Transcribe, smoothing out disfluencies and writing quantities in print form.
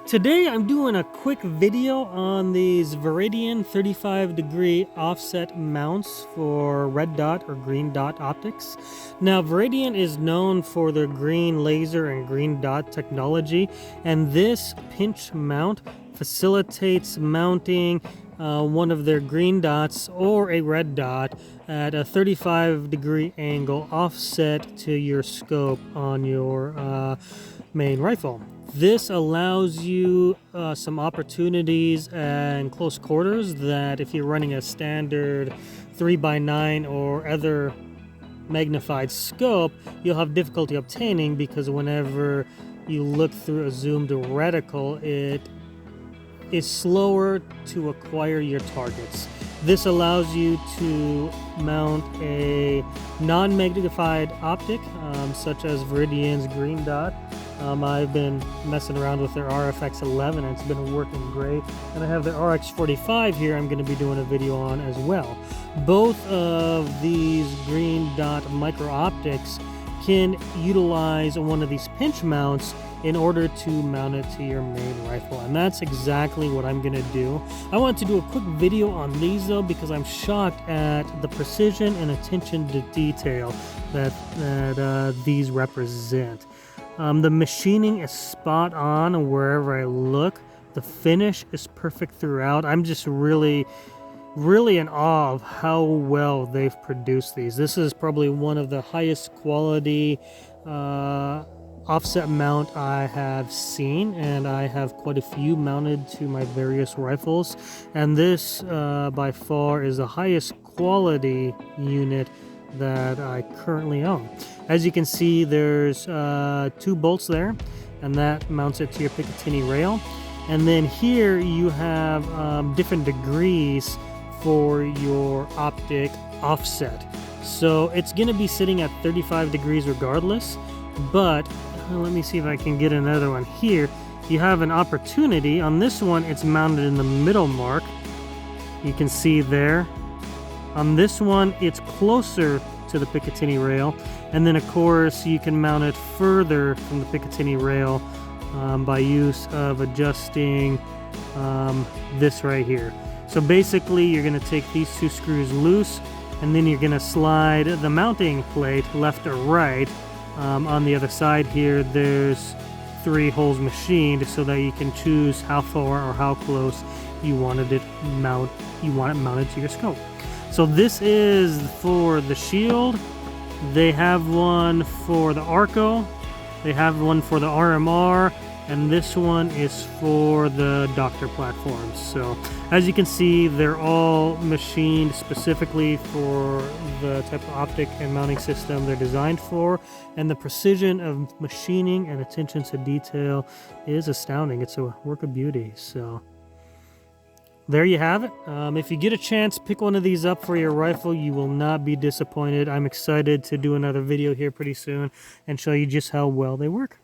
Today I'm doing a quick video on these Viridian 35-degree offset mounts for red dot or green dot optics. Now Viridian is known for their green laser and green dot technology, and this pinch mount facilitates mounting one of their green dots or a red dot at a 35-degree angle offset to your scope on your main rifle. This allows you some opportunities in close quarters that if you're running a standard 3x9 or other magnified scope, you'll have difficulty obtaining, because whenever you look through a zoomed reticle, it is slower to acquire your targets. This allows you to mount a non-magnified optic, such as Viridian's green dot. I've been messing around with their RFX11 and it's been working great. And I have the RX45 here I'm going to be doing a video on as well. Both of these green dot micro optics can utilize one of these pinch mounts in order to mount it to your main rifle, and that's exactly what I'm gonna do. I want to do a quick video on these though, because I'm shocked at the precision and attention to detail that these represent. The machining is spot on wherever I look. The finish is perfect throughout. I'm just really in awe of how well they've produced these. This is probably one of the highest quality offset mount I have seen, and I have quite a few mounted to my various rifles, and this by far is the highest quality unit that I currently own. As you can see, there's 2 bolts there, and that mounts it to your Picatinny rail. And then here you have different degrees for your optic offset. So it's going to be sitting at 35 degrees regardless, but let me see if I can get another one here. You have an opportunity. On this one, it's mounted in the middle mark. You can see there. On this one, it's closer to the Picatinny rail. And then, of course, you can mount it further from the Picatinny rail by use of adjusting this right here. So basically, you're going to take these 2 screws loose, and then you're going to slide the mounting plate left or right. On the other side here, there's 3 holes machined so that you can choose how far or how close you want it mounted to your scope. So this is for the shield. They have one for the Arco, they have one for the RMR, and this one is for the Doctor platforms. So as you can see, they're all machined specifically for the type of optic and mounting system they're designed for, and the precision of machining and attention to detail is astounding. It's a work of beauty. So there you have it. If you get a chance, pick one of these up for your rifle. You will not be disappointed. I'm excited to do another video here pretty soon and show you just how well they work.